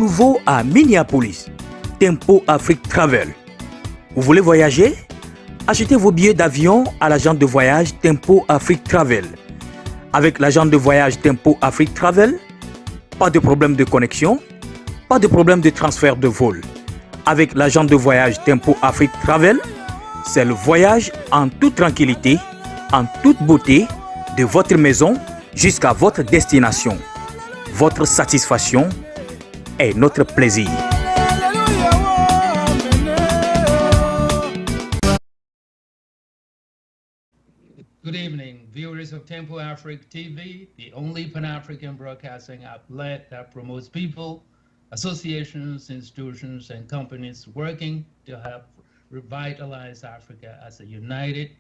nouveau à Minneapolis. Tempo Afrique Travel. Vous voulez voyager? Achetez vos billets d'avion à l'agent de voyage Tempo Afrique Travel. Avec l'agent de voyage Tempo Afrique Travel, pas de problème de connexion, pas de problème de transfert de vol. Avec l'agent de voyage Tempo Afrique Travel, c'est le voyage en toute tranquillité, en toute beauté, de votre maison jusqu'à votre destination. Votre satisfaction est notre plaisir. Good evening, viewers of Tempo Afrique TV, the only Pan-African broadcasting outlet that promotes people, associations, institutions, and companies working to help revitalize Africa as a united,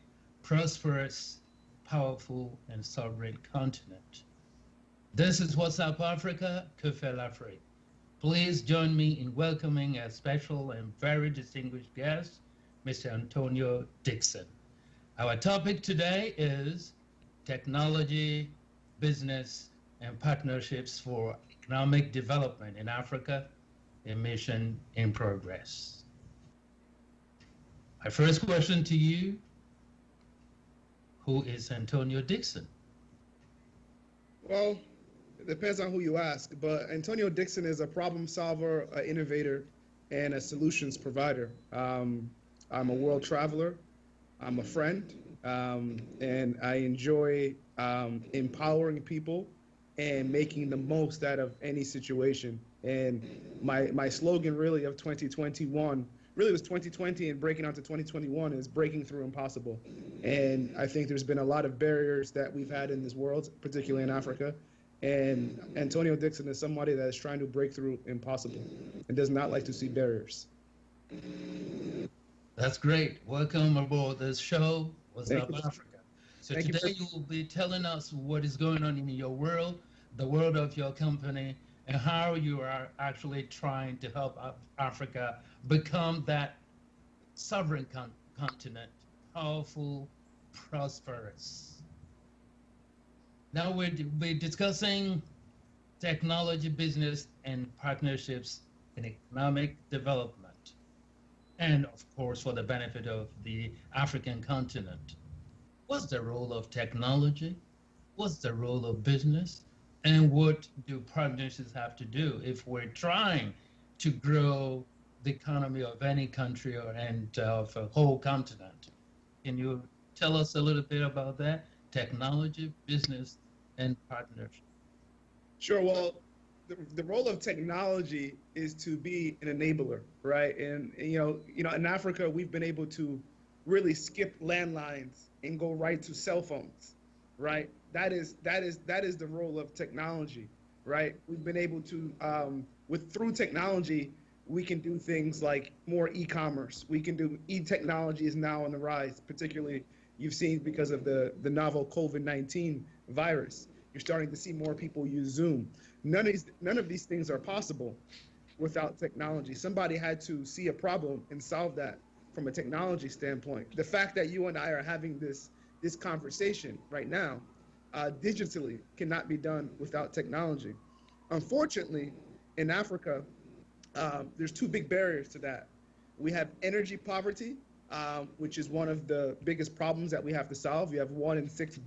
prosperous, powerful, and sovereign continent. This is What's Up Africa, Que fait l'Afrique. Please join me in welcoming a special and very distinguished guest, Mr. Antonio Dixon. Our topic today is technology, business, and partnerships for economic development in Africa, a mission in progress. My first question to you, who is Antonio Dixon? Well, it depends on who you ask, but Antonio Dixon is a problem solver, an innovator, and a solutions provider. I'm a world traveler. I'm a friend, and I enjoy empowering people and making the most out of any situation. And my slogan really of 2021, really was 2020 and breaking out to 2021 is breaking through impossible. And I think there's been a lot of barriers that we've had in this world, particularly in Africa. And Antonio Dixon is somebody that is trying to break through impossible and does not like to see barriers. That's great. Welcome aboard this show, What's Up Africa. So Thank today you will be telling us what is going on in your world, the world of your company, and how you are actually trying to help Africa become that sovereign continent, powerful, prosperous. Now we'll be discussing technology, business, and partnerships in economic development. And of course, for the benefit of the African continent. What's the role of technology? What's the role of business? And what do partnerships have to do if we're trying to grow the economy of any country and of a whole continent? Can you tell us a little bit about that? Technology, business, and partnership. Sure. Well, the role of technology is to be an enabler, right? And you know, in Africa, we've been able to really skip landlines and go right to cell phones, right? That is the role of technology, right? We've been able to through technology, we can do things like more e-commerce. We can do e-technology is now on the rise, particularly you've seen because of the novel COVID-19 virus. You're starting to see more people use Zoom. None of these things are possible without technology. Somebody had to see a problem and solve that from a technology standpoint. The fact that you and I are having this conversation right now digitally cannot be done without technology. Unfortunately, in Africa, there's two big barriers to that. We have energy poverty, which is one of the biggest problems that we have to solve. You have 1 in 6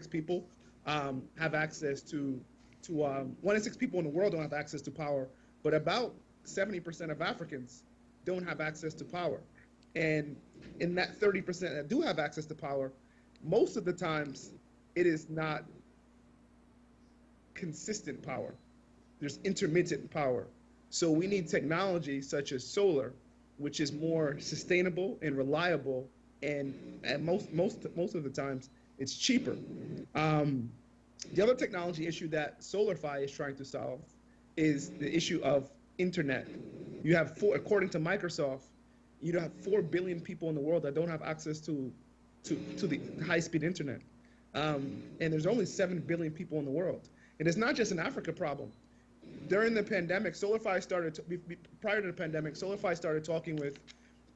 people have access to 1 in 6 people in the world don't have access to power, but about 70% of Africans don't have access to power. And in that 30% that do have access to power, most of the times it is not consistent power. There's intermittent power. So we need technology such as solar, which is more sustainable and reliable, and most of the times it's cheaper. The other technology issue that SolarFi is trying to solve is the issue of internet. You have according to Microsoft, you have 4 billion people in the world that don't have access to the high-speed internet. And there's only 7 billion people in the world. And it's not just an Africa problem. During the pandemic, prior to the pandemic, SolarFi started talking with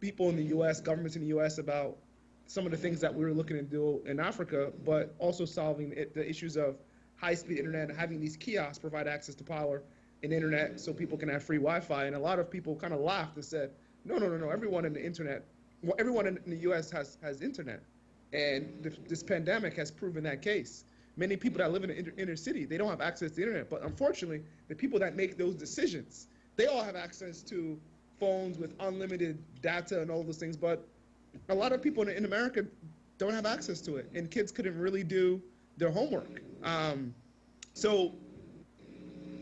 people in the US, governments in the US about some of the things that we were looking to do in Africa, but also solving the issues of high-speed internet and having these kiosks provide access to power an internet so people can have free Wi-Fi. And a lot of people kind of laughed and said, no, everyone in the internet, well, everyone in the U.S. has internet. And this pandemic has proven that case. Many people that live in the inner city, they don't have access to the internet. But unfortunately, the people that make those decisions, they all have access to phones with unlimited data and all those things. But a lot of people in America don't have access to it, and kids couldn't really do their homework. So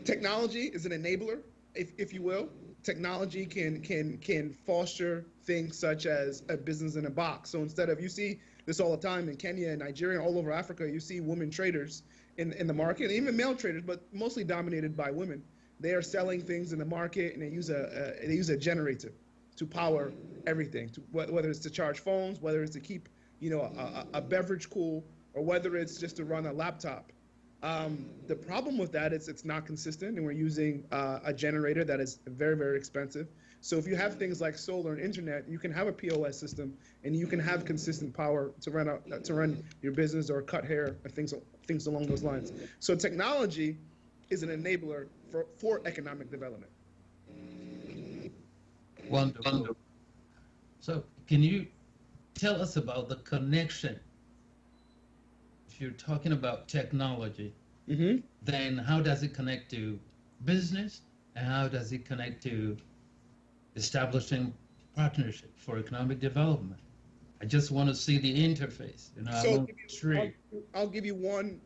technology is an enabler, if you will. Technology can foster things such as a business in a box. So instead of, you see this all the time in Kenya and Nigeria, all over Africa, you see women traders in the market, even male traders, but mostly dominated by women. They are selling things in the market, and they use a generator to power everything, whether it's to charge phones, whether it's to keep a beverage cool, or whether it's just to run a laptop. The problem with that is it's not consistent, and we're using a generator that is very, very expensive. So if you have things like solar and internet, you can have a POS system, and you can have consistent power to run your business or cut hair or things along those lines. So technology is an enabler for economic development. Wonderful. So can you tell us about the connection? If you're talking about technology, then how does it connect to business, and how does it connect to establishing partnership for economic development? I just want to see the interface. I'll give you one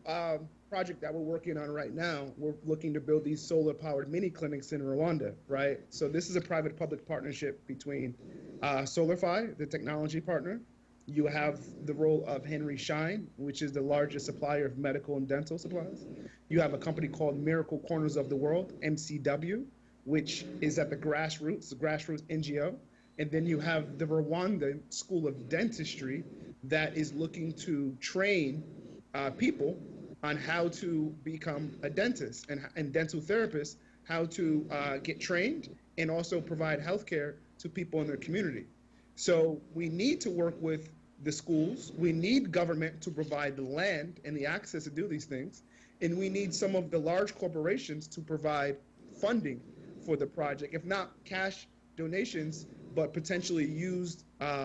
project that we're working on right now. We're looking to build these solar-powered mini clinics in Rwanda, right? So this is a private-public partnership between SolarFi, the technology partner. You have the role of Henry Schein, which is the largest supplier of medical and dental supplies. You have a company called Miracle Corners of the World, MCW, which is at the grassroots NGO. And then you have the Rwanda School of Dentistry that is looking to train people on how to become a dentist and dental therapist, how to get trained and also provide healthcare to people in their community. So we need to work with the schools. We need government to provide the land and the access to do these things. And we need some of the large corporations to provide funding for the project, if not cash donations, but potentially used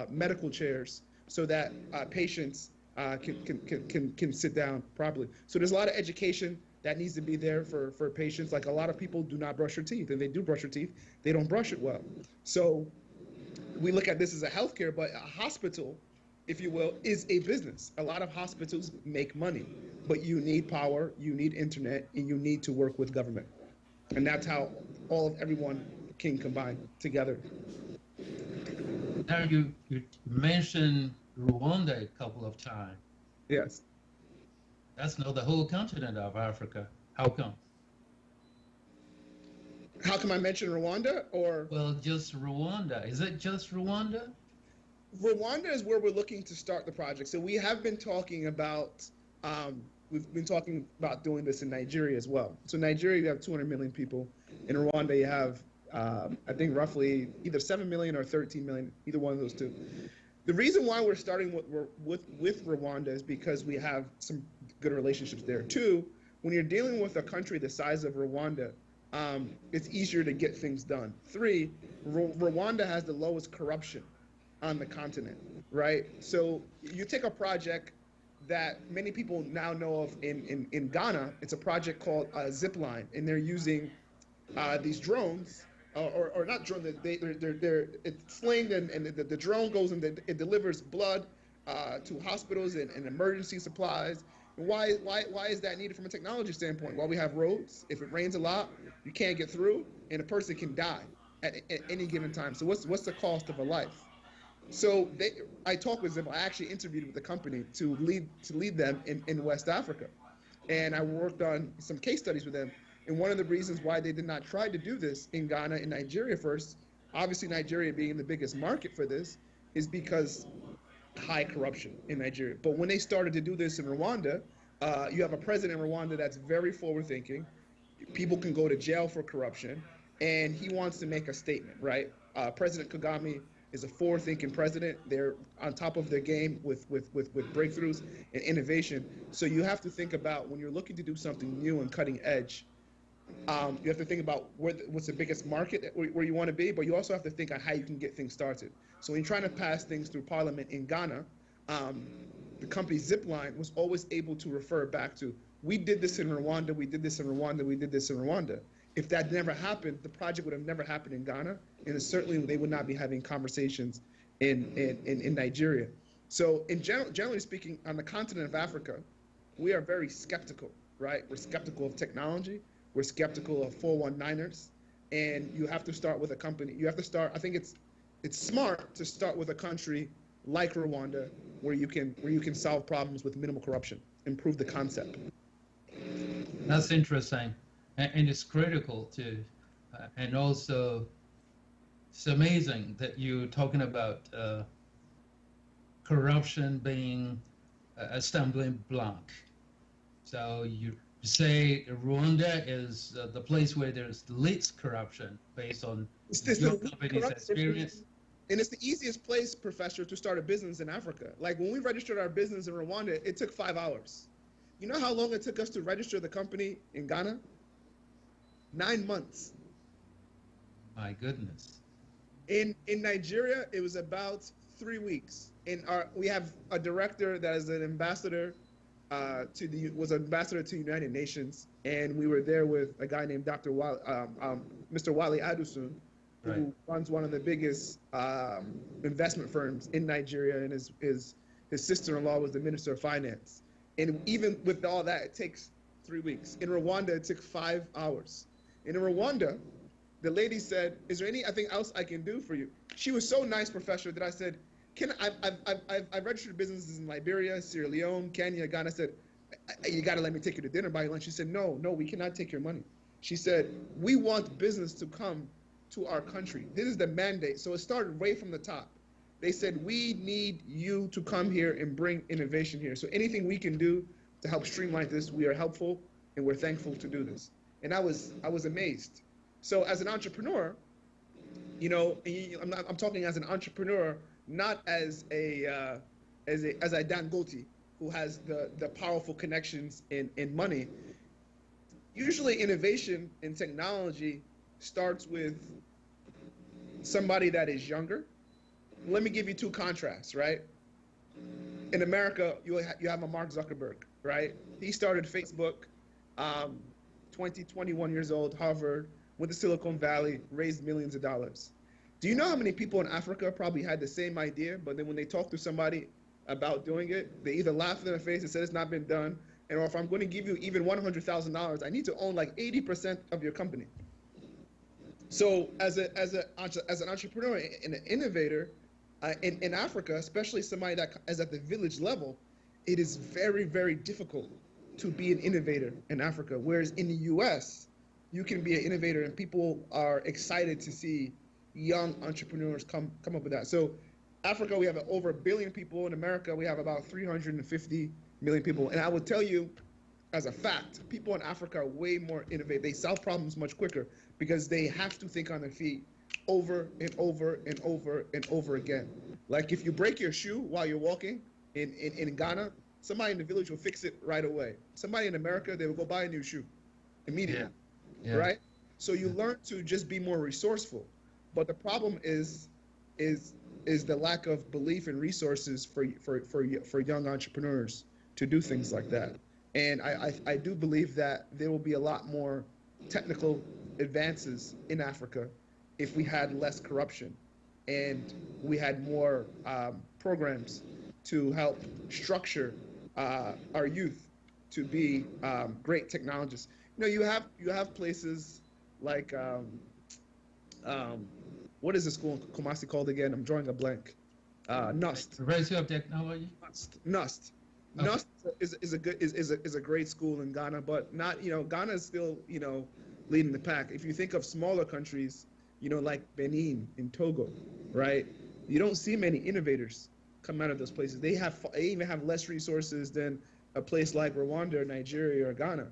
medical chairs so that patients can sit down properly. So there's a lot of education that needs to be there for patients. Like, a lot of people do not brush their teeth, and they do brush their teeth, they don't brush it well. So we look at this as a healthcare, but a hospital, if you will, is a business. A lot of hospitals make money, but you need power, you need internet, and you need to work with government. And that's how everyone can combine together. Now you mentioned Rwanda a couple of times. Yes. That's not the whole continent of Africa. How come? How come I mention Rwanda, or? Well, just Rwanda. Is it just Rwanda? Rwanda is where we're looking to start the project. So we have been talking about, doing this in Nigeria as well. So Nigeria, you have 200 million people. In Rwanda, you have, I think, roughly either 7 million or 13 million, either one of those two. The reason why we're starting with Rwanda is because we have some good relationships there. Two, when you're dealing with a country the size of Rwanda, it's easier to get things done. Three, Rwanda has the lowest corruption on the continent, right? So you take a project that many people now know of in Ghana. It's a project called Zipline, and they're using these drones, or not drones. It's slinged, and the drone goes and it delivers blood to hospitals and emergency supplies. And why is that needed from a technology standpoint? Well, we have roads. If it rains a lot, you can't get through, and a person can die at any given time. So what's the cost of a life? So I talked with them. I actually interviewed with the company to lead them in West Africa, and I worked on some case studies with them. And one of the reasons why they did not try to do this in Ghana and Nigeria first, obviously Nigeria being the biggest market for this, is because high corruption in Nigeria. But when they started to do this in Rwanda, you have a president in Rwanda that's very forward-thinking. People can go to jail for corruption, and he wants to make a statement, right? President Kagame is a forward-thinking president. They're on top of their game with breakthroughs and innovation. So you have to think about, when you're looking to do something new and cutting edge, You have to think about what's the biggest market where you want to be, but you also have to think on how you can get things started. So when you're trying to pass things through Parliament in Ghana, the company Zipline was always able to refer back to, we did this in Rwanda, we did this in Rwanda, we did this in Rwanda. If that never happened, the project would have never happened in Ghana, and certainly they would not be having conversations in Nigeria. So generally speaking, on the continent of Africa, we are very skeptical, right? We're skeptical of technology. We're skeptical of 419ers. And you have to start with a company. You have to start, I think it's smart to start with a country like Rwanda where you can solve problems with minimal corruption, improve the concept. That's interesting. And it's critical too. And also, it's amazing that you're talking about corruption being a stumbling block. So you say Rwanda is the place where there's the least corruption based on your company's experience. And it's the easiest place, Professor, to start a business in Africa. Like when we registered our business in Rwanda, it took 5 hours. You know how long it took us to register the company in Ghana? 9 months. My goodness. In Nigeria, it was about 3 weeks. We have a director that is an ambassador was an ambassador to the United Nations, and we were there with a guy named Mr. Wale Adusun, who runs one of the biggest investment firms in Nigeria, and his sister-in-law was the Minister of Finance. And even with all that, it takes 3 weeks. In Rwanda, it took 5 hours. In Rwanda, the lady said, "Is there anything else I can do for you?" She was so nice, Professor, that I said, I've registered businesses in Liberia, Sierra Leone, Kenya, Ghana. I said, "You got to let me take you to dinner, buy you lunch." She said, no, we cannot take your money. She said, "We want business to come to our country. This is the mandate." So it started way from the top. They said, "We need you to come here and bring innovation here. So anything we can do to help streamline this, we are helpful, and we're thankful to do this." And I was amazed. So as an entrepreneur, I'm talking as an entrepreneur, not as a Dangote who has the powerful connections in money. Usually innovation in technology starts with somebody that is younger. Let me give you two contrasts, right? In America, you have a Mark Zuckerberg, right? He started Facebook, 21 years old, Harvard, went to Silicon Valley, raised millions of dollars. Do you know how many people in Africa probably had the same idea, but then when they talk to somebody about doing it, they either laugh in their face and say it's not been done, or if I'm going to give you even $100,000, I need to own like 80% of your company. So as an entrepreneur and an innovator in Africa, especially somebody that is at the village level, it is very, very difficult to be an innovator in Africa. Whereas in the US, you can be an innovator and people are excited to see young entrepreneurs come up with that. So Africa, we have over 1 billion people. In America, we have about 350 million people. And I will tell you, as a fact, people in Africa are way more innovative. They solve problems much quicker because they have to think on their feet over and over and over and over again. Like if you break your shoe while you're walking in Ghana, somebody in the village will fix it right away. Somebody in America, they will go buy a new shoe immediately, right? So you learn to just be more resourceful. But the problem is the lack of belief and resources for young entrepreneurs to do things like that. And I do believe that there will be a lot more technical advances in Africa if we had less corruption and we had more programs to help structure our youth to be great technologists. You have places like what is the school in Kumasi called again? I'm drawing a blank. NUST. University of Technology. NUST. Okay. NUST is a great school in Ghana, but not Ghana is still leading the pack. If you think of smaller countries, like Benin and Togo, right? You don't see many innovators come out of those places. They even have less resources than a place like Rwanda or Nigeria or Ghana.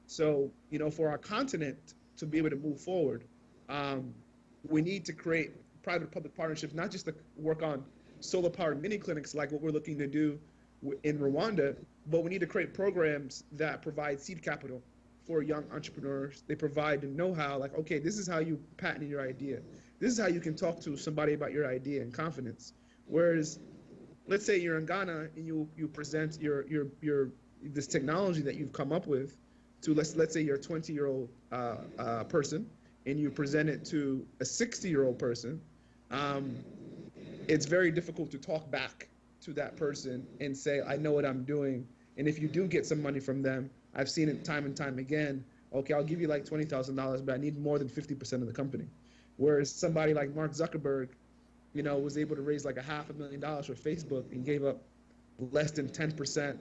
So for our continent to be able to move forward, we need to create private-public partnerships, not just to work on solar-powered mini clinics like what we're looking to do in Rwanda, but we need to create programs that provide seed capital for young entrepreneurs. They provide the know-how, like, okay, this is how you patent your idea. This is how you can talk to somebody about your idea in confidence. Whereas, let's say you're in Ghana and you present your this technology that you've come up with to let's say you're a 20-year-old person, and you present it to a 60-year-old person. It's very difficult to talk back to that person and say, I know what I'm doing. And if you do get some money from them, I've seen it time and time again. Okay, I'll give you like $20,000, but I need more than 50% of the company. Whereas somebody like Mark Zuckerberg, was able to raise like $500,000 for Facebook and gave up less than 10%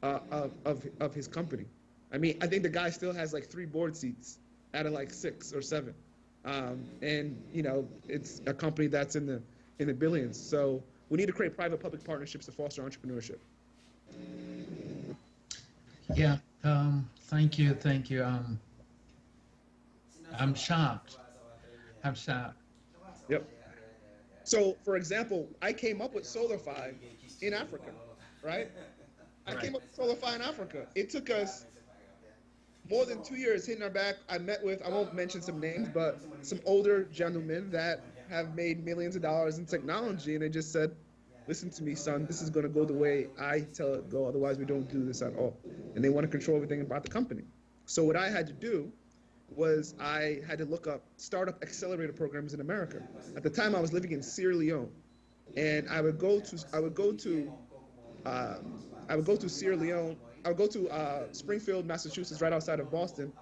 of his company. I mean, I think the guy still has like 3 board seats out of like 6 or 7. And it's a company that's in the billions. So we need to create private-public partnerships to foster entrepreneurship. Yeah. Thank you. I'm shocked. Yep. So, for example, I came up with SolarFi in Africa, right? I came up with SolarFi in Africa. It took us more than 2 years hitting our back. I met with, I won't mention some names, but some older gentlemen that have made millions of dollars in technology, and they just said, listen to me, son, this is going to go the way I tell it to go, otherwise we don't do this at all. And they want to control everything about the company. So what I had to do was I had to look up startup accelerator programs in America. At the time, I was living in Sierra Leone, and I would go to Sierra Leone. I would go to Springfield, Massachusetts, right outside of Boston,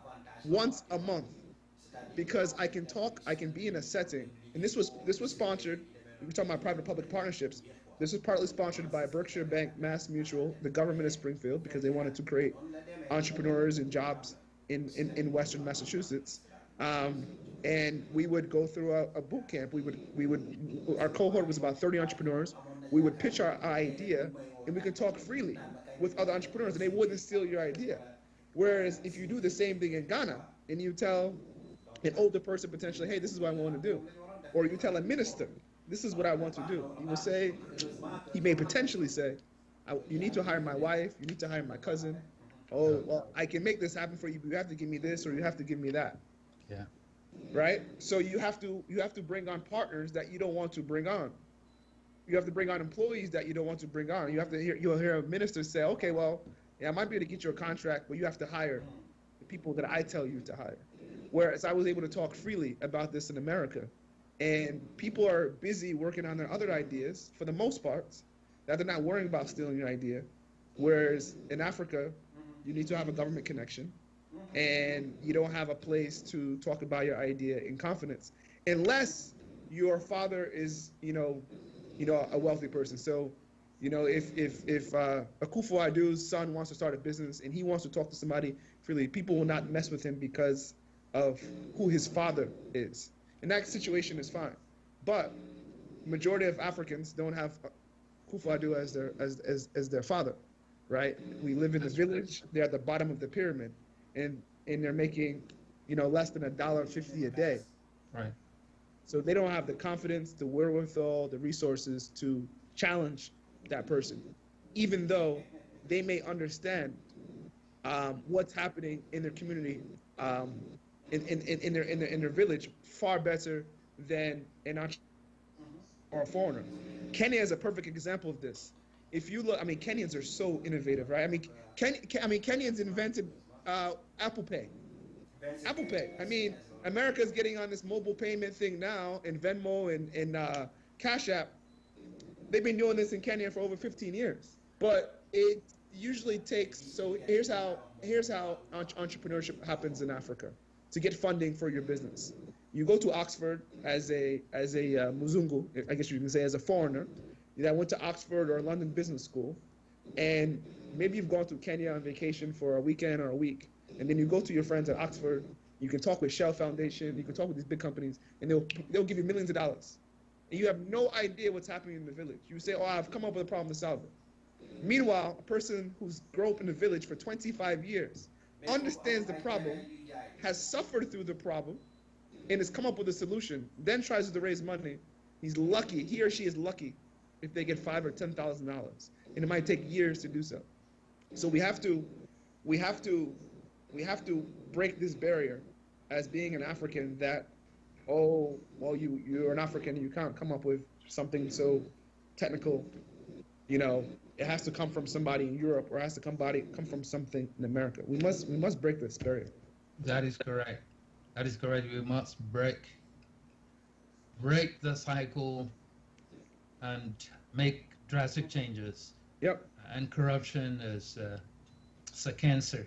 once a month, because I can be in a setting. And this was sponsored. We're talking about private-public partnerships. This was partly sponsored by Berkshire Bank, Mass Mutual, the government of Springfield, because they wanted to create entrepreneurs and jobs in Western Massachusetts. And we would go through a boot camp. Our cohort was about 30 entrepreneurs. We would pitch our idea, and we could talk freely with other entrepreneurs, and they wouldn't steal your idea. Whereas if you do the same thing in Ghana, and you tell an older person potentially, hey, this is what I want to do, or you tell a minister, this is what I want to do, he may potentially say, you need to hire my wife, you need to hire my cousin. Oh, well, I can make this happen for you, but you have to give me this or you have to give me that. Yeah. Right? So you have to bring on partners that you don't want to bring on. You have to bring on employees that you don't want to bring on. You'll hear a minister say, okay, well, yeah, I might be able to get you a contract, but you have to hire the people that I tell you to hire. Whereas I was able to talk freely about this in America. And people are busy working on their other ideas, for the most part, that they're not worrying about stealing your idea. Whereas in Africa, you need to have a government connection, and you don't have a place to talk about your idea in confidence, unless your father is, a wealthy person. So, if Akufo-Addo's son wants to start a business and he wants to talk to somebody freely, people will not mess with him because of who his father is. And that situation is fine. But majority of Africans don't have Akufo-Addo as their father, right? We live in the village. They're at the bottom of the pyramid, and they're making, less than $1.50 a day. Right. So they don't have the confidence, the wherewithal, the resources to challenge that person, even though they may understand what's happening in their community, in their village, far better than an entrepreneur or a foreigner. Kenya is a perfect example of this. If you look, Kenyans are so innovative, right? Kenyans invented Apple Pay. Apple Pay. America's getting on this mobile payment thing now, in Venmo and Cash App. They've been doing this in Kenya for over 15 years. But it usually takes, so here's how entrepreneurship happens in Africa. To get funding for your business, you go to Oxford as a Muzungu, I guess you can say, as a foreigner that went to Oxford or London Business School, and maybe you've gone to Kenya on vacation for a weekend or a week, and then you go to your friends at Oxford. You can talk with Shell Foundation, you can talk with these big companies, and they'll give you millions of dollars, and you have no idea what's happening in the village. You say, oh, I've come up with a problem to solve it. Meanwhile, a person who's grown up in the village for 25 years understands the problem, has suffered through the problem, and has come up with a solution, then tries to raise money. He's lucky, he or she is lucky if they get $5,000 or $10,000, and it might take years to do so. So we have to We have to break this barrier as being an African that, oh, well, you're an African, you can't come up with something so technical. You know, it has to come from somebody in Europe, or it has to come from something in America. We must break this barrier. That is correct. That is correct. We must break the cycle and make drastic changes. Yep. And corruption is it's a cancer.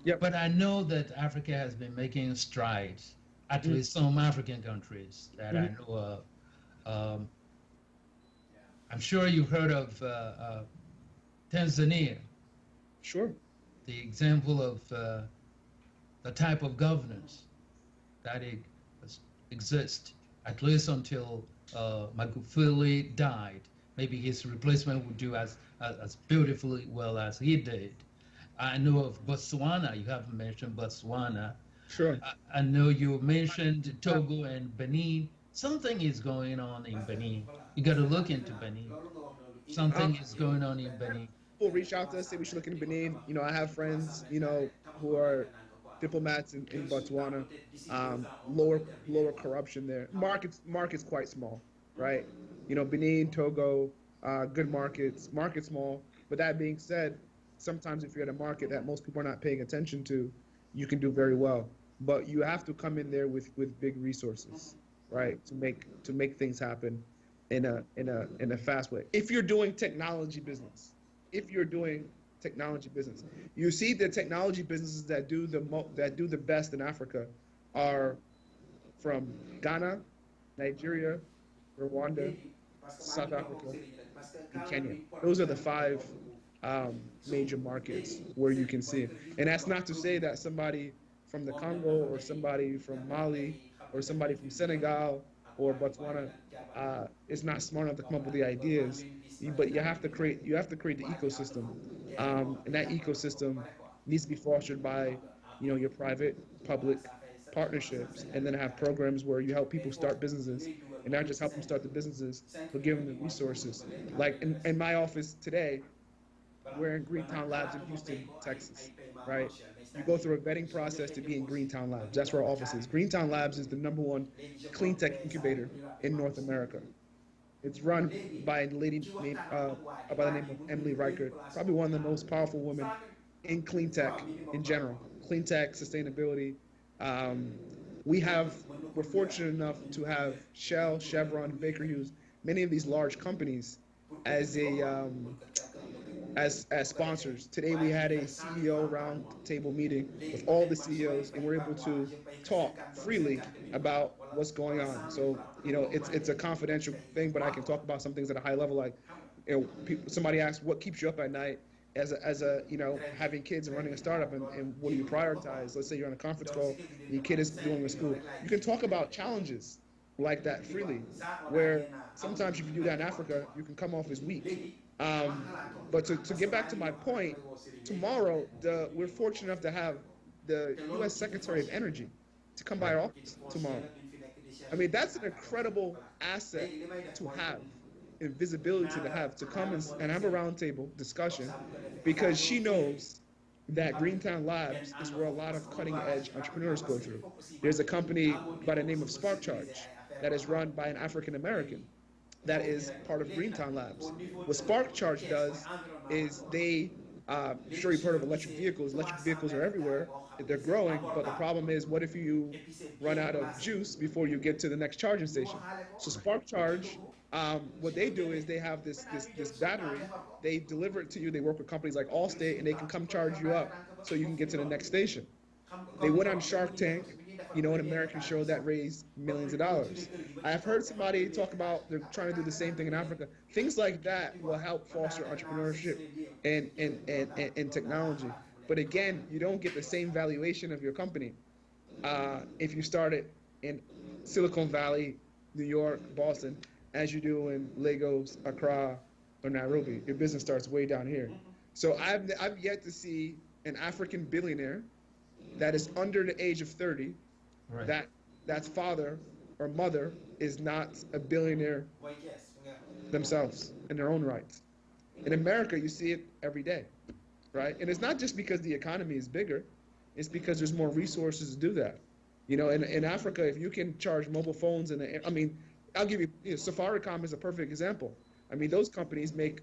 Yep. But I know that Africa has been making strides, at least some African countries that I know of. I'm sure you've heard of Tanzania. Sure. The example of the type of governance that exists, at least until Magufuli died. Maybe his replacement would do as beautifully well as he did. I know of Botswana. You haven't mentioned Botswana. Sure. I know you mentioned Togo and Benin. Something is going on in Benin. You got to look into Benin. Something is going on in Benin. People reach out to us, say we should look into Benin. You know, I have friends, you know, who are diplomats in Botswana. Lower corruption there. Markets quite small, right? You know, Benin, Togo, good markets. Market small. But that being said, sometimes if you're at a market that most people are not paying attention to, you can do very well. But you have to come in there with big resources, right? To make things happen in a fast way. If you're doing technology business, you see the technology businesses that do the best in Africa are from Ghana, Nigeria, Rwanda, South Africa, and Kenya. Those are the five major markets where you can see it. And that's not to say that somebody from the Congo or somebody from Mali or somebody from Senegal or Botswana is not smart enough to come up with the ideas. But you have to create the ecosystem, and that ecosystem needs to be fostered by, you know, your private, public partnerships, and then have programs where you help people start businesses, and not just help them start the businesses, but give them the resources. Like in my office today, we're in Greentown Labs in Houston, Texas, right? You go through a vetting process to be in Greentown Labs. That's where our office is. Greentown Labs is the #1 clean tech incubator in North America. It's run by a lady named by the name of Emily Reichert, probably one of the most powerful women in clean tech in general. Clean tech, sustainability. We're fortunate enough to have Shell, Chevron, Baker Hughes, many of these large companies as sponsors. Today we had a CEO roundtable meeting with all the CEOs, and we're able to talk freely about what's going on. So, you know, it's a confidential thing, but I can talk about some things at a high level. Like, you know, somebody asked, what keeps you up at night as a you know, having kids and running a startup, and what do you prioritize? Let's say you're on a conference call, and your kid is doing a school. You can talk about challenges like that freely, where sometimes if you do that in Africa, you can come off as weak. But to get back to my point, tomorrow we're fortunate enough to have the U.S. Secretary of Energy to come by our office tomorrow. I mean, that's an incredible asset to have, and visibility to have, to come and have a roundtable discussion, because she knows that Greentown Labs is where a lot of cutting-edge entrepreneurs go through. There's a company by the name of Spark Charge that is run by an African American that is part of Greentown Labs. What Spark Charge does is I'm sure you've heard of electric vehicles. Electric vehicles are everywhere. They're growing, but the problem is, what if you run out of juice before you get to the next charging station? So Spark Charge, what they do is they have this battery. They deliver it to you. They work with companies like Allstate, and they can come charge you up so you can get to the next station. They went on Shark Tank, you know, an American show that raised millions of dollars. I have heard somebody talk about they're trying to do the same thing in Africa. Things like that will help foster entrepreneurship and technology. But again, you don't get the same valuation of your company if you start it in Silicon Valley, New York, Boston, as you do in Lagos, Accra, or Nairobi. Your business starts way down here. So I've yet to see an African billionaire that is under the age of 30, right, that's father or mother is not a billionaire themselves in their own rights. In America, you see it every day, right? And it's not just because the economy is bigger. It's because there's more resources to do that. In Africa, if you can charge mobile phones I mean, I'll give you, Safaricom is a perfect example. I mean, those companies make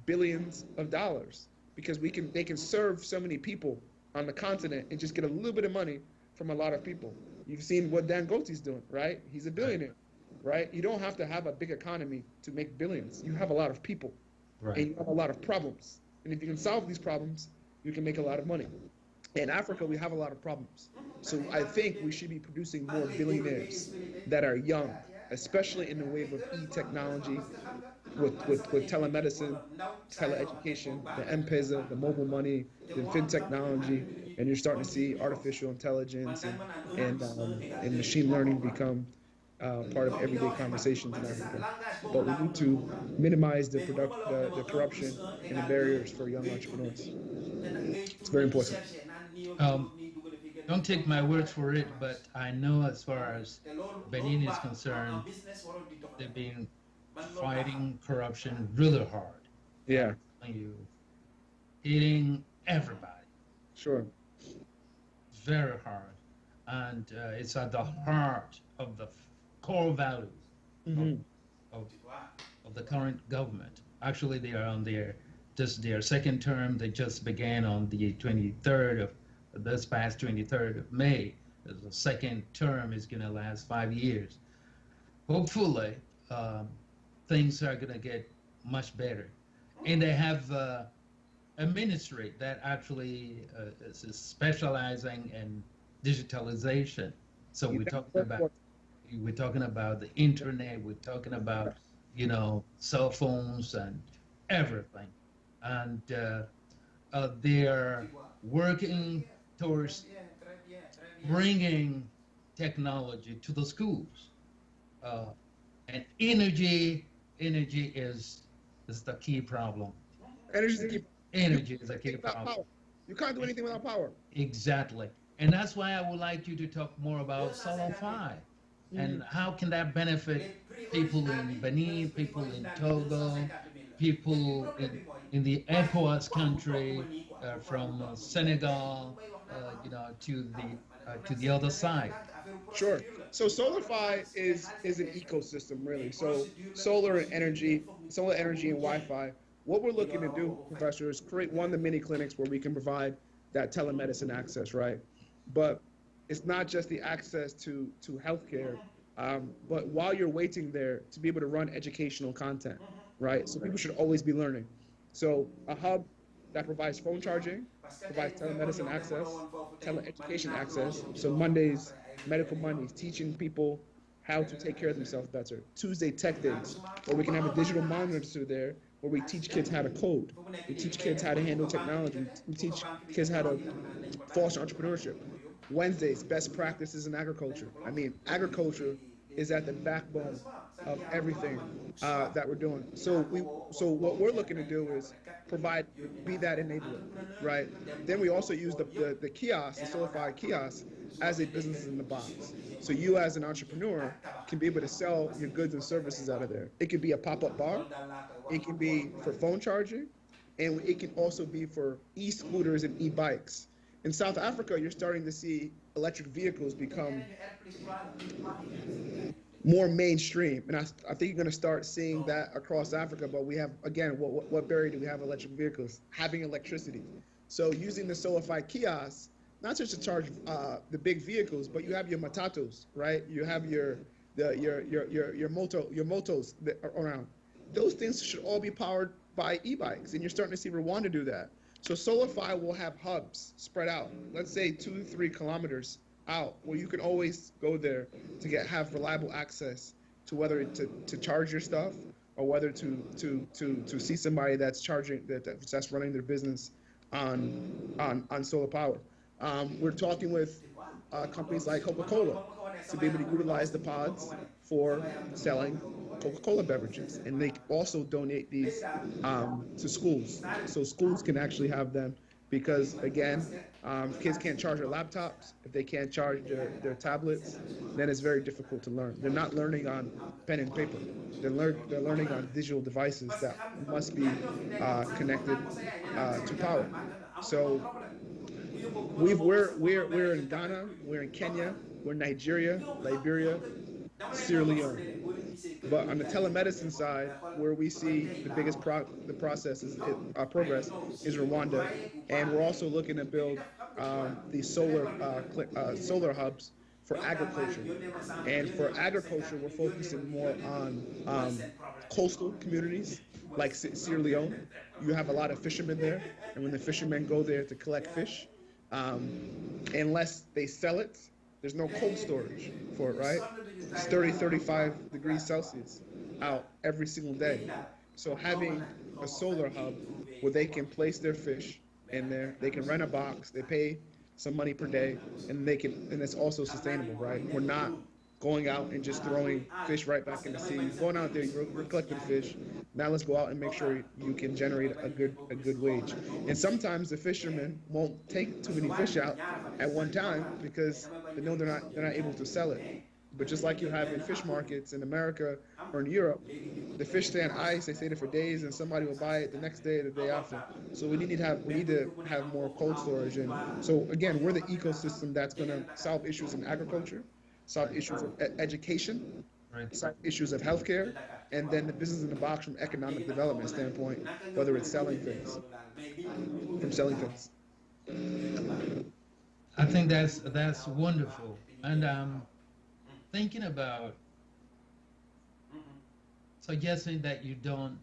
billions of dollars because they can serve so many people on the continent and just get a little bit of money from a lot of people. You've seen what Dangote's doing, right? He's a billionaire, right? You don't have to have a big economy to make billions. You have a lot of people, Right. and you have a lot of problems. And if you can solve these problems, you can make a lot of money. In Africa, we have a lot of problems. So I think we should be producing more billionaires that are young, especially in the wave of e-technology, with telemedicine, teleeducation, the M-Pesa, the mobile money, the fin technology, and you're starting to see artificial intelligence and machine learning become part of everyday conversations in Africa. But we need to minimize the corruption and the barriers for young entrepreneurs. It's very important. Um, don't take my words for it, but I know as far as Benin is concerned, they've been fighting corruption really hard. Yeah. You hitting everybody. Sure. Very hard, and it's at the heart of the core values of the current government. Actually, they are on their second term. They just began on the 23rd of this past 23rd of May. The second term is going to last 5 years. Hopefully, things are going to get much better, and they have a ministry that actually is specializing in digitalization. So we're talking about the internet. We're talking about cell phones and everything, and they're working towards bringing technology to the schools. And energy is the key problem. Energy is the key. Energy is a key problem. Power. You can't do anything without power. Exactly. And that's why I would like you to talk more about Solar 5 and how can that benefit people in Benin, people in Togo, people in the ECOWAS country, from Senegal, to the other side. Sure. So SolarFi is an ecosystem, really. So solar energy and Wi-Fi. What we're looking to do, Professor, is create one of the mini clinics where we can provide that telemedicine access, right? But it's not just the access to healthcare, but while you're waiting there, to be able to run educational content, right? So people should always be learning. So a hub that provides phone charging, provides telemedicine access, teleeducation access. So Mondays, medical Mondays, teaching people how to take care of themselves better. Tuesday, tech days, where we can have a digital monitor there, where we teach kids how to code. We teach kids how to handle technology. We teach kids how to foster entrepreneurship. Wednesdays, best practices in agriculture. I mean, agriculture is at the backbone of everything that we're doing. So what we're looking to do is be that enabler, right? Then we also use the kiosk, the SolarFi kiosk, as a business in the box. So you as an entrepreneur can be able to sell your goods and services out of there. It could be a pop-up bar, it can be for phone charging, and it can also be for e-scooters and e-bikes. In South Africa, you're starting to see electric vehicles become more mainstream, and I think you're going to start seeing that across Africa. But we have, again, what barrier do we have electric vehicles? Having electricity. So using the SolarFi kiosks, not just to charge the big vehicles, but you have your matatos, right? You have your motos that are around. Those things should all be powered by e-bikes, and you're starting to see Rwanda do that. So SolarFi will have hubs spread out, let's say 2-3 kilometers out, where you can always go there to have reliable access to whether to charge your stuff or whether to see somebody that's charging that's running their business on solar power. We're talking with companies like Coca-Cola to be able to utilize the pods for selling Coca-Cola beverages, and they also donate these to schools, so schools can actually have them, because again, kids can't charge their laptops. If they can't charge their tablets, then it's very difficult to learn. They're not learning on pen and paper. They're learning on digital devices that must be connected to power. So we're in Ghana, we're in Kenya, we're in Nigeria, Liberia, Sierra Leone. But on the telemedicine side, where we see the biggest progress is Rwanda, and we're also looking to build these solar hubs for agriculture. And for agriculture, we're focusing more on coastal communities like Sierra Leone. You have a lot of fishermen there, and when the fishermen go there to collect fish, unless they sell it, there's no cold storage for it, right? It's 30, 35 degrees Celsius out every single day. So having a solar hub where they can place their fish in there, they can rent a box, they pay some money per day, and it's also sustainable, right? We're not going out and just throwing fish right back in the sea. You're going out there, you're collecting fish. Now let's go out and make sure you can generate a good wage. And sometimes the fishermen won't take too many fish out at one time because they know they're not able to sell it. But just like you have in fish markets in America or in Europe, the fish stay on ice, they stay there for days, and somebody will buy it the next day or the day after. So we need to have more cold storage. And so again, we're the ecosystem that's going to solve issues in agriculture, solve issues of education, solve issues of healthcare, and then the business in the box from economic development standpoint, whether it's selling things. I think that's wonderful, and thinking about suggesting that you don't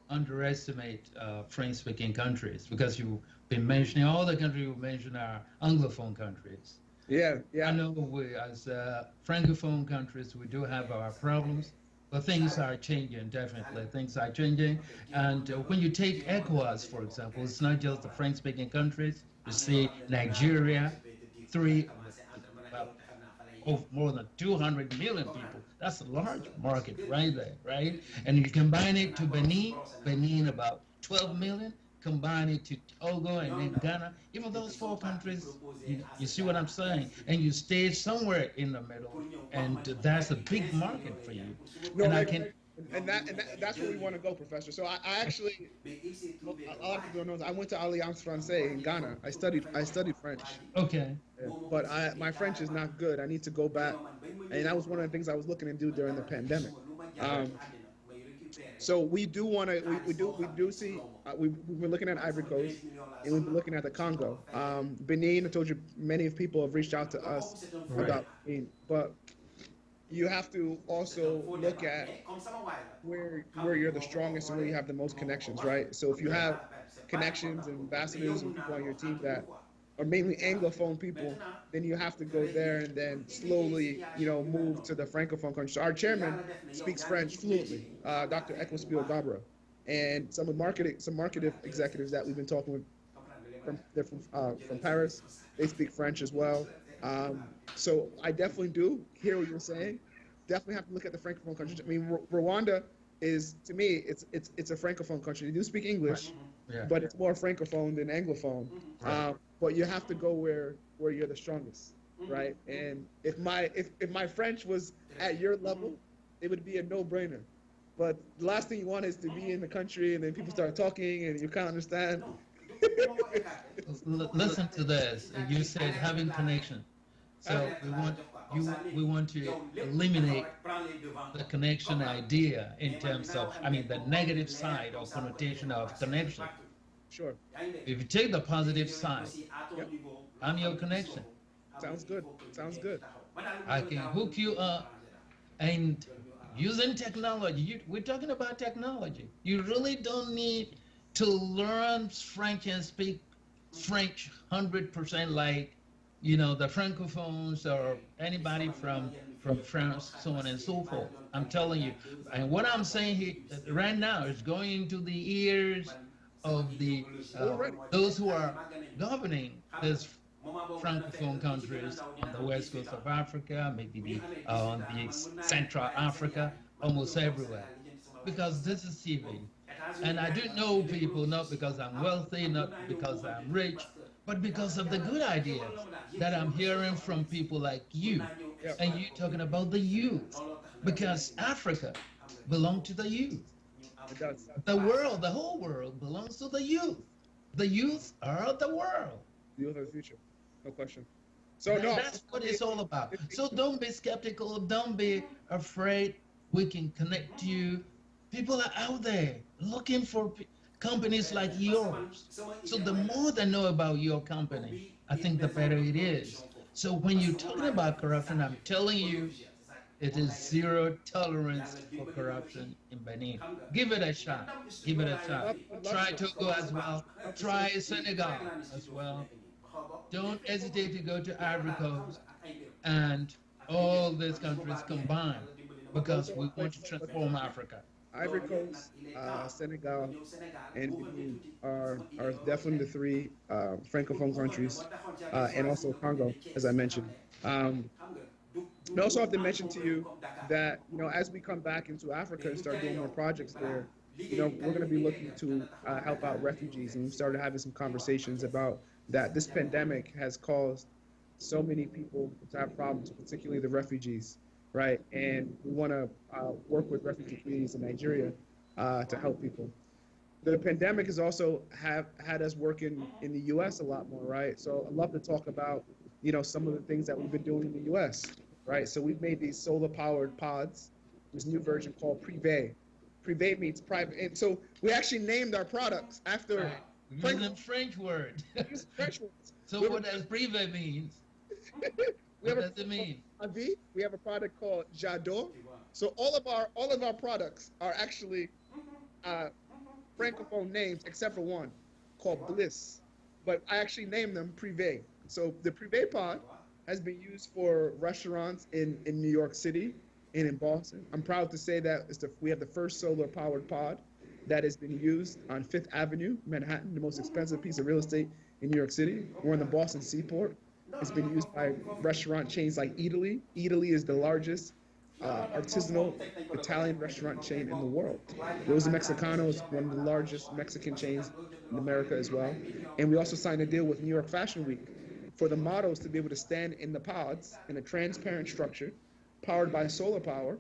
underestimate French-speaking countries, because you've been mentioning all the countries you mentioned are Anglophone countries. Yeah. I know we, as Francophone countries, we do have our problems, but things are changing, definitely. Things are changing. And when you take ECOWAS, for example, it's not just the French-speaking countries. You see Nigeria, more than 200 million people. That's a large market right there, right? And you combine it to Benin about 12 million, combine it to Togo and then Ghana, even those four countries, you see what I'm saying? And you stay somewhere in the middle, and that's a big market for you. No, and that's where we want to go, Professor. So I actually, a lot of people don't know, I went to Alliance Française in Ghana. I studied French. Okay. But my French is not good. I need to go back, and that was one of the things I was looking to do during the pandemic. So we do want to, we do see, we've been looking at Ivory Coast, and we've been looking at the Congo. Benin, I told you, many people have reached out to us about Benin, but you have to also look at where you're the strongest and where you have the most connections, right? So if you have connections and ambassadors and people on your team that are mainly Anglophone people, then you have to go there and then slowly, move to the Francophone countries. So our chairman speaks French fluently, Dr. Equispiel Gabra, and some marketing executives that we've been talking with from Paris, they speak French as well. So I definitely do hear what you're saying. Definitely have to look at the Francophone countries. I mean, Rwanda is, to me, it's a Francophone country. They do speak English, but it's more Francophone than Anglophone. But you have to go where you're the strongest, right? And if my French was at your level, it would be a no-brainer. But the last thing you want is to be in the country and then people start talking and you can't understand. Listen to this. You said having connection. So we want to eliminate the connection idea in terms of, the negative side or connotation of connection. Sure. If you take the positive side, I'm your connection. Sounds good. I can hook you up, and using technology, we're talking about technology. You really don't need to learn French and speak French 100% like, the Francophones or anybody from France, so on and so forth. I'm telling you. And what I'm saying here right now is going into the ears of the those who are governing these Francophone countries on the west coast of Africa, maybe on the Central Africa, almost everywhere. Because this is TV. And I do know people not because I'm wealthy, not because I'm rich, but because of the good ideas that I'm hearing from people like you. And you talking about the youth. Because Africa belongs to the youth. It does. The world, the whole world belongs to the youth. The youth are the world. The youth of the future. No question. So no, That's what it's all about. So don't be skeptical. Don't be afraid. We can connect you. People are out there looking for companies like yours. So the more they know about your company, I think the better it is. So when you're talking about corruption, I'm telling you, it is zero tolerance for corruption in Benin. Give it a shot. Give it a shot. I'd love Try to. Togo as well. Try Senegal as well. Don't hesitate to go to Ivory Coast and all these countries combined because we want to transform Africa. Ivory Coast, Senegal, and Benin are definitely the three francophone countries, and also Congo, as I mentioned. Um, I also have to mention to you that as we come back into Africa and start doing more projects there, we're going to be looking to help out refugees, and we've started having some conversations about that. This pandemic has caused so many people to have problems, particularly the refugees, right? And we want to work with refugee communities in Nigeria to help people. The pandemic has also had us working in the U.S. a lot more, right? So I'd love to talk about, some of the things that we've been doing in the U.S., right? So we've made these solar-powered pods, this new version called Privé. Privé means private. And so we actually named our products after French word. French words. So what does privé means? What does it mean? We have a product called J'adore. So all of our products are actually francophone names except for one called Bliss. But I actually named them Privé. So the Privé pod has been used for restaurants in New York City and in Boston. I'm proud to say that we have the first solar-powered pod that has been used on Fifth Avenue, Manhattan, the most expensive piece of real estate in New York City. We're in the Boston Seaport. It's been used by restaurant chains like Italy. Italy is the largest artisanal Italian restaurant chain in the world. Rosa Mexicano is one of the largest Mexican chains in America as well. And we also signed a deal with New York Fashion Week for the models to be able to stand in the pods in a transparent structure powered by solar power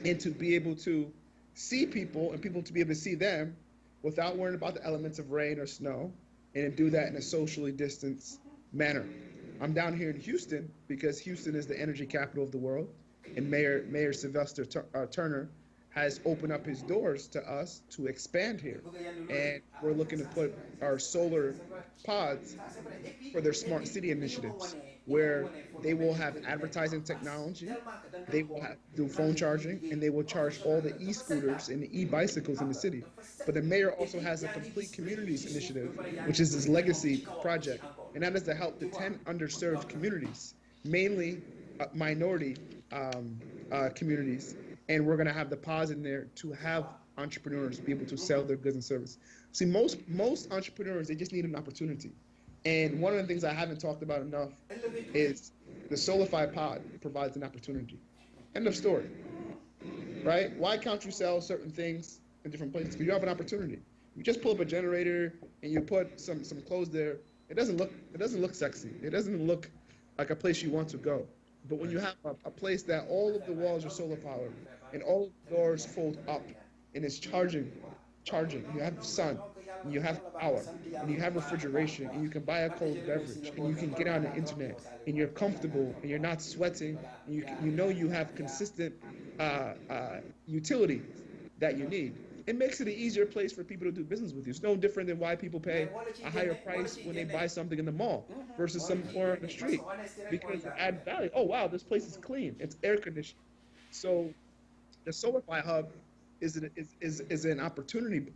and to be able to see people and people to be able to see them without worrying about the elements of rain or snow and to do that in a socially distanced manner. I'm down here in Houston because Houston is the energy capital of the world, and Mayor Sylvester Turner has opened up his doors to us to expand here, and we're looking to put our solar pods for their smart city initiatives, where they will have advertising technology, they will do phone charging, and they will charge all the e-scooters and the e-bicycles in the city. But the mayor also has a complete communities initiative, which is his legacy project, and that is to help the 10 underserved communities, mainly minority communities. And we're going to have the pods in there to have entrepreneurs be able to sell their goods and services. See, most entrepreneurs, they just need an opportunity. And one of the things I haven't talked about enough is the Solify pod provides an opportunity. End of story. Right? Why can't you sell certain things in different places? Because you have an opportunity. You just pull up a generator and you put some clothes there. It doesn't look sexy. It doesn't look like a place you want to go. But when you have a place that all of the walls are solar powered and all of the doors fold up and it's charging, you have sun, and you have power, and you have refrigeration, and you can buy a cold beverage, and you can get on the internet, and you're comfortable, and you're not sweating, and you have consistent utility that you need. It makes it an easier place for people to do business with you. It's no different than why people pay a higher price when they buy something in the mall versus somewhere on the street, because it adds value. Oh wow, this place is clean. It's air conditioned. So the SolarFi Hub is an opportunity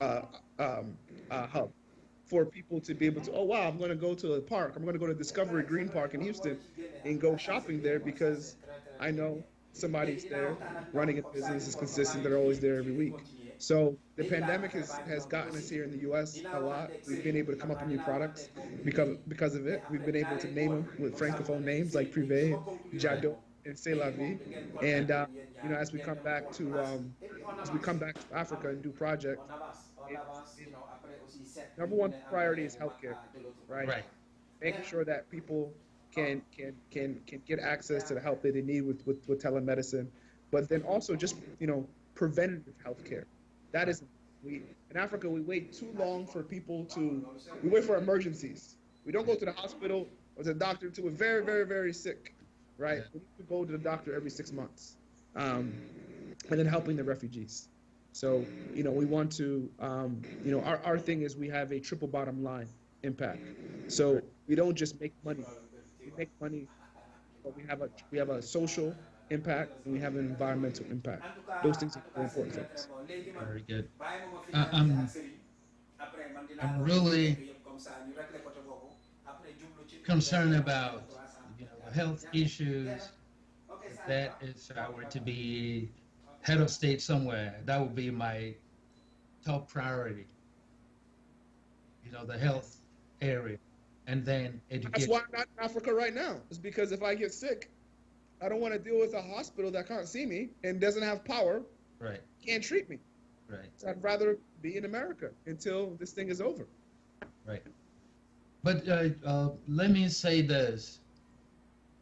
hub for people to be able to, oh wow, I'm going to go to a park. I'm going to go to Discovery Green Park in Houston and go shopping there because I know somebody's there running a business is consistent. They're always there every week. So the pandemic has gotten us here in the U.S. a lot. We've been able to come up with new products because of it. We've been able to name them with francophone names like Privé, J'adore, and C'est la vie. And as we come back to Africa and do projects, number one priority is healthcare, right? Making sure that people can get access to the help that they need with telemedicine, but then also just preventative healthcare. That is, in Africa we wait too long for people we wait for emergencies, We don't go to the hospital or to the doctor until we're very, very, very sick, right? Yeah. We need to go to the doctor every 6 months, and then helping the refugees. So, we want to, our thing is we have a triple bottom line impact. So we don't just make money. We make money, but we have a social impact and we have an environmental impact. Those things are very important for us. Very good. I'm really concerned about the health issues. If that is I were to be head of state somewhere, that would be my top priority. The health area, and then That's education. why I'm not in Africa right now. It's because if I get sick, I don't want to deal with a hospital that can't see me and doesn't have power, Right, can't treat me. right, So I'd rather be in America until this thing is over. right. But let me say this.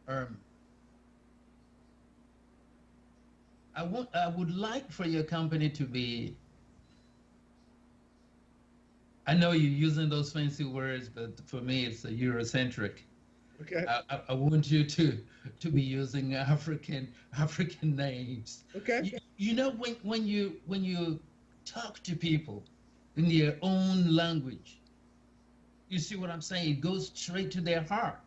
I would like for your company to be. I know you're using those fancy words, but for me, it's a Eurocentric. Okay. I want you to be using African names. Okay. When you talk to people in their own language, you see what I'm saying? It goes straight to their heart.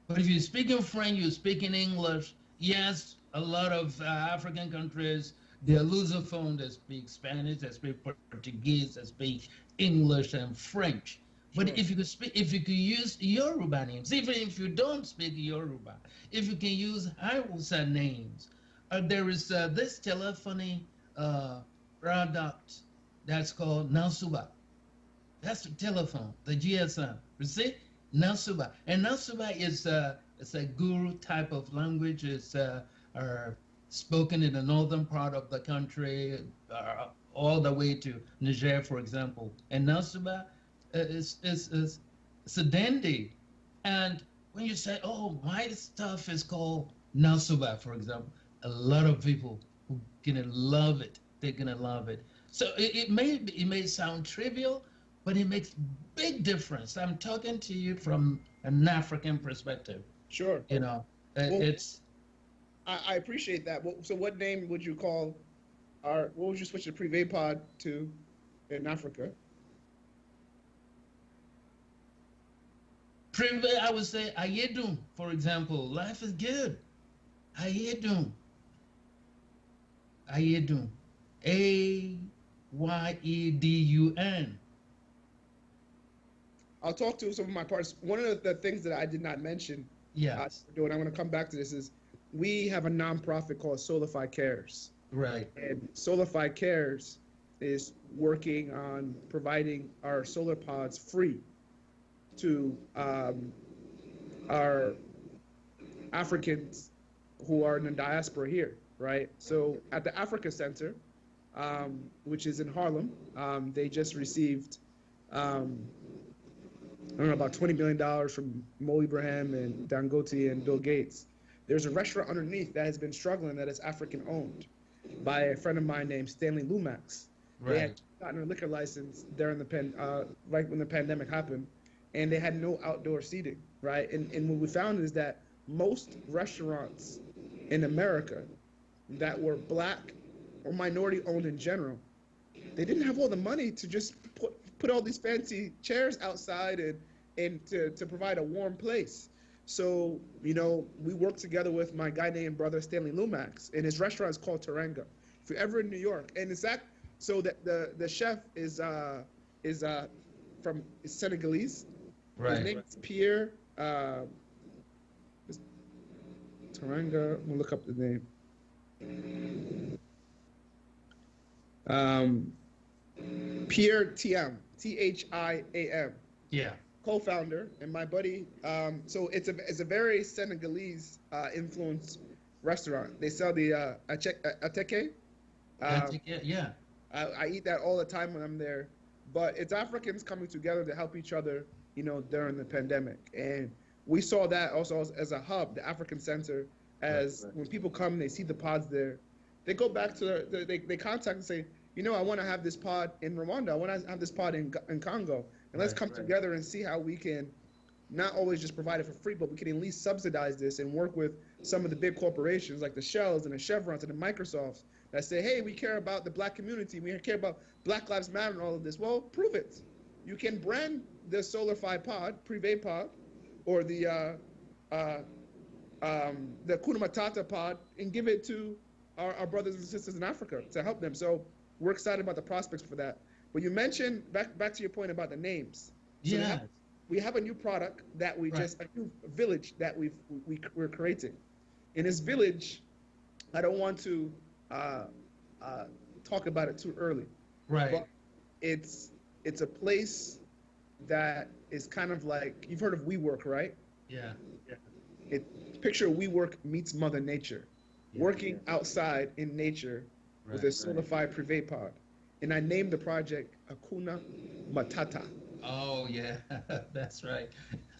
But if you speak in French, you speak in English. Yes, a lot of African countries, they're lusophone. They speak Spanish, they speak Portuguese, they speak English and French. But Sure. if you could use Yoruba names, even if you don't speak Yoruba, if you can use Hausa names, there is this telephony product that's called Nasuba. That's the telephone, the GSM. You see, Nasuba, and Nasuba is it's a guru type of language. It's spoken in the northern part of the country, all the way to Niger, for example. And Nasuba is a dandy. And when you say, "Oh, my stuff is called Nasuba," for example, a lot of people who gonna love it. They're gonna love it. So it may sound trivial, but it makes big difference. I'm talking to you from an African perspective. Sure. Well, It's I appreciate that. So what name would you call what would you switch the Privé pod to in Africa? I would say Ayedun, for example. Life is good. Ayedun. Ayedun. Ayedun. I'll talk to some of my partners. One of the things that I did not mention, Yes. and I'm going to come back to this, is we have a nonprofit called Solify Cares. Right. And Solify Cares is working on providing our solar pods free to our Africans who are in the diaspora here, right? So at the Africa Center, which is in Harlem, they just received, I don't know, about $20 million from Mo Ibrahim and Dangote and Bill Gates. There's a restaurant underneath that has been struggling that is African owned by a friend of mine named Stanley Lumax. Right. They had gotten a liquor license during right when the pandemic happened, and they had no outdoor seating, right? And what we found is that most restaurants in America that were black or minority owned in general, they didn't have all the money to just put all these fancy chairs outside and to provide a warm place. So, we work together with my guy named brother Stanley Lumax, and his restaurant is called Teranga. If you're ever in New York, and it's that, so that the chef is from Senegalese. Right. His name is Pierre. Teranga. I'm gonna look up the name. Pierre Thiam, Thiam. Yeah. Co-founder and my buddy. So it's a very Senegalese influenced restaurant. They sell the ateke. Yeah. I eat that all the time when I'm there. But it's Africans coming together to help each other, during the pandemic. And we saw that also as a hub, the African Center, as when people come, they see the pods there. They go back to they contact and say, I want to have this pod in Rwanda. I want to have this pod in Congo. And let's come together and see how we can not always just provide it for free, but we can at least subsidize this and work with some of the big corporations like the Shells and the Chevrons and the Microsofts that say, hey, we care about the black community, we care about Black Lives Matter and all of this. Well, prove it. You can brand the SolarFi pod, Privé pod, or the Kuna Matata pod and give it to our brothers and sisters in Africa to help them. So we're excited about the prospects for that. But you mentioned, back to your point about the names. So Yeah. we have a new product that a new village that we're creating. In this village, I don't want to talk about it too early. Right. But it's a place that is kind of like, you've heard of WeWork, right? Yeah. Picture WeWork meets Mother Nature, working outside in nature with a SolarFi Privé pod. And I named the project Hakuna Matata. Oh, yeah, that's right.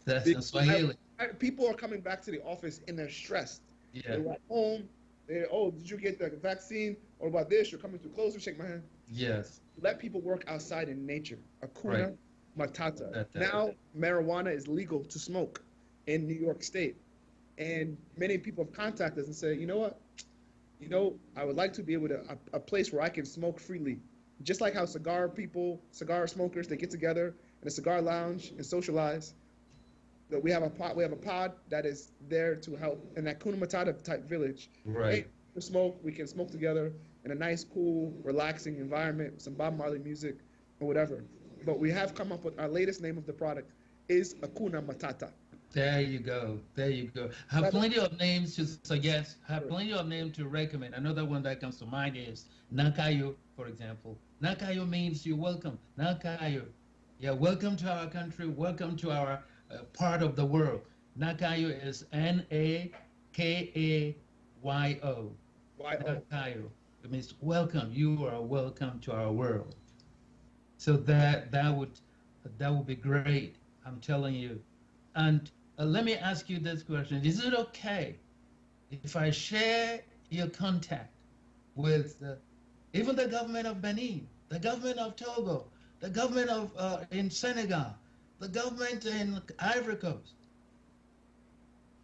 That's in Swahili. People are coming back to the office and they're stressed. Yeah. They're at home. Did you get the vaccine? Or about this? You're coming too close. Shake my hand. Yes. Let people work outside in nature. Hakuna Matata. That- Now, marijuana is legal to smoke in New York State. And many people have contacted us and say, you know what? I would like to be able to, a place where I can smoke freely. Just like how cigar smokers, they get together in a cigar lounge and socialize. That we have a pod that is there to help in that Kuna Matata type village. Right. We can smoke together in a nice, cool, relaxing environment with some Bob Marley music or whatever. But we have come up with our latest name of the product is Hakuna Matata. There you go. Have plenty of names to suggest. Have plenty of names to recommend. Another one that comes to mind is Nakayo, for example. Nakayo means you're welcome. Nakayo. Yeah, welcome to our country. Welcome to our part of the world. Nakayo is Nakayo. Nakayo. It means welcome. You are welcome to our world. So that would be great. I'm telling you. And let me ask you this question. Is it okay if I share your contact with even the government of Benin, the government of Togo, the government of in Senegal, the government in Ivory Coast?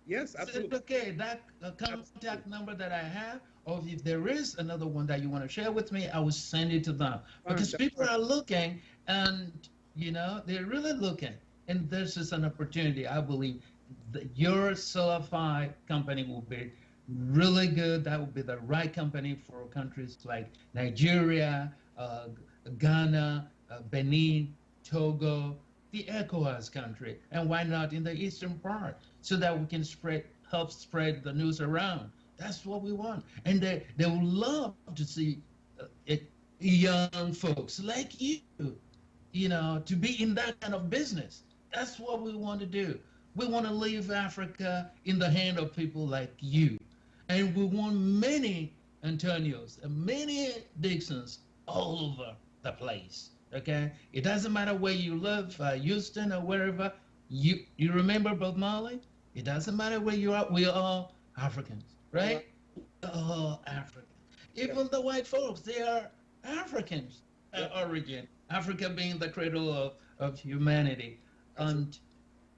Yes, absolutely. Is it okay, that contact number that I have, or if there is another one that you want to share with me, I will send it to them. Because people are looking, and they're really looking. And this is an opportunity. I believe that your SolarFi company will be really good. That would be the right company for countries like Nigeria, Ghana, Benin, Togo, the ECOWAS country, and why not in the eastern part, so that we can help spread the news around. That's what we want. And they would love to see young folks like you, to be in that kind of business. That's what we want to do. We want to leave Africa in the hand of people like you. And we want many Antonios and many Dixons all over the place. Okay? It doesn't matter where you live, Houston or wherever. You remember Bob Marley? It doesn't matter where you are. We are all Africans, right? We're all Africans. Even the white folks, they are Africans origin. Africa being the cradle of humanity. And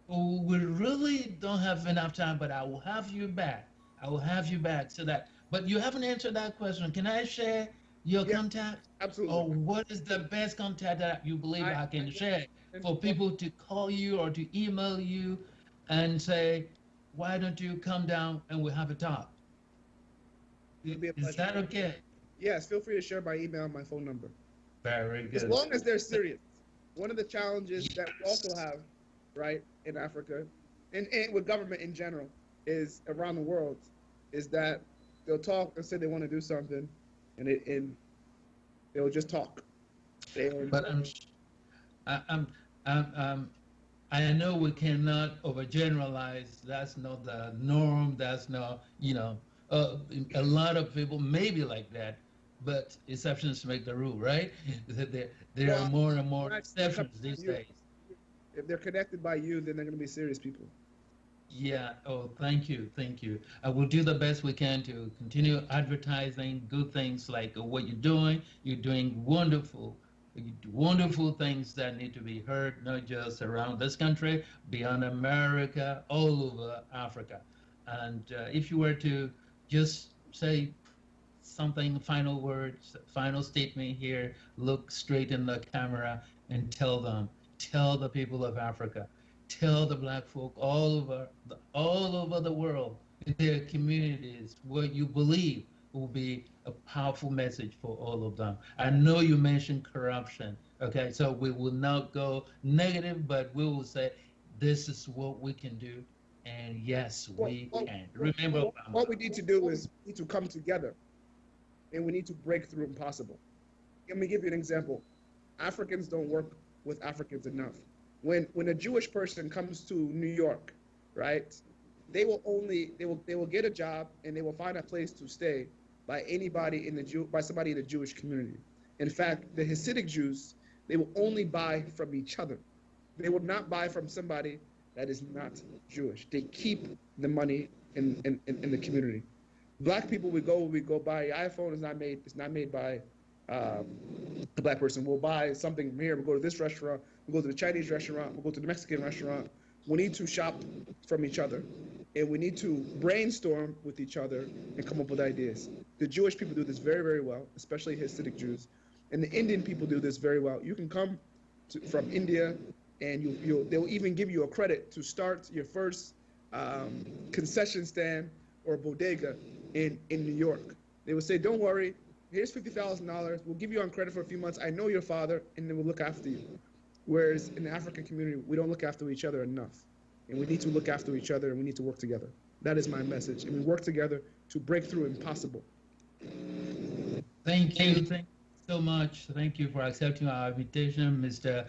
we really don't have enough time, but I will have you back. So that, but you haven't answered that question. Can I share your contact? Absolutely. Or what is the best contact that you believe I can share for people to call you or to email you and say, why don't you come down and we'll have a talk? Is that okay? Yes, feel free to share by email my phone number. Very good. As long as they're serious. One of the challenges that we also have, right, in Africa, and with government in general, is around the world, is that they'll talk and say they want to do something, and they'll just talk. But I know we cannot overgeneralize. That's not the norm. That's not, a lot of people may be like that, but exceptions make the rule, right? There are more and more exceptions these days. If they're connected by you, then they're going to be serious people. Yeah. Oh, thank you. I will do the best we can to continue advertising good things like what you're doing. You're doing wonderful wonderful things that need to be heard, not just around this country, beyond America, all over Africa. And if you were to just say something, final words, final statement here, look straight in the camera and tell the people of Africa, tell the Black folk all over the world, in their communities, what you believe will be a powerful message for all of them. I know you mentioned corruption, okay? So we will not go negative, but we will say, this is what we can do, and yes, we can. Remember, what we need to do is we need to come together, and we need to break through impossible. Let me give you an example. Africans don't work with Africans enough. When a Jewish person comes to New York, right, they will get a job and they will find a place to stay by somebody in the Jewish community. In fact, the Hasidic Jews, they will only buy from each other. They will not buy from somebody that is not Jewish. They keep the money in the community. Black people, we go buy an iPhone. It's not made by a black person. We'll buy something from here. We'll go to this restaurant. We'll go to the Chinese restaurant. We'll go to the Mexican restaurant. We need to shop from each other, and we need to brainstorm with each other and come up with ideas. The Jewish people do this very, very well, especially Hasidic Jews, and the Indian people do this very well. You can come from India, and they'll even give you a credit to start your first concession stand or bodega in New York. They will say, don't worry, here's $50,000. We'll give you on credit for a few months. I know your father, and then we'll look after you. Whereas in the African community, we don't look after each other enough. And we need to look after each other, and we need to work together. That is my message. And we work together to break through impossible. Thank you. Thank you so much. Thank you for accepting our invitation, Mr.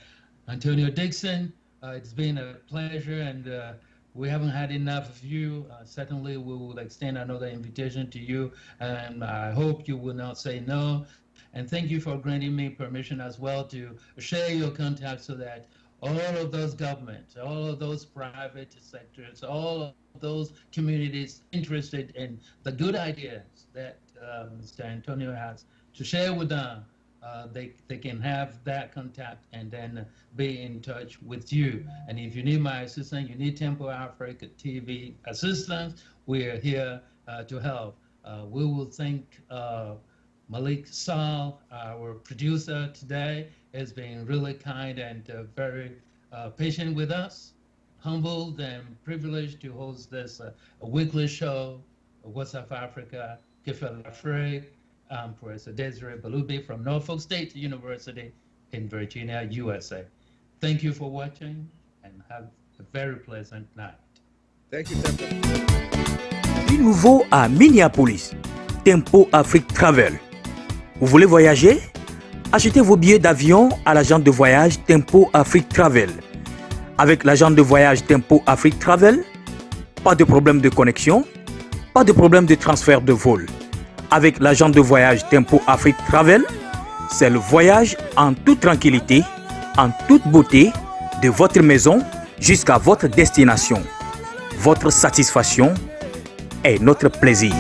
Antonio Dixon. It's been a pleasure, and we haven't had enough of you. Certainly, we will extend another invitation to you, and I hope you will not say no. And thank you for granting me permission as well to share your contacts so that all of those governments, all of those private sectors, all of those communities interested in the good ideas that Mr. Antonio has to share with them, they can have that contact and then be in touch with you. And if you need my assistance, you need Tempo Africa TV assistance, we're here to help. We will thank Malik Sal, our producer today, has been really kind and very patient with us, humbled and privileged to host this weekly show, What's Up Africa, Kifel Afrique. I'm Professor Desiree Balubi from Norfolk State University in Virginia, USA. Thank you for watching and have a very pleasant night. Thank you, Tempo. Du nouveau à Minneapolis, Tempo Afrique Travel. Vous voulez voyager? Achetez vos billets d'avion à l'agent de voyage Tempo Afrique Travel. Avec l'agent de voyage Tempo Afrique Travel, pas de problème de connexion, pas de problème de transfert de vol. Avec l'agent de voyage Tempo Afrique Travel, c'est le voyage en toute tranquillité, en toute beauté, de votre maison jusqu'à votre destination. Votre satisfaction est notre plaisir.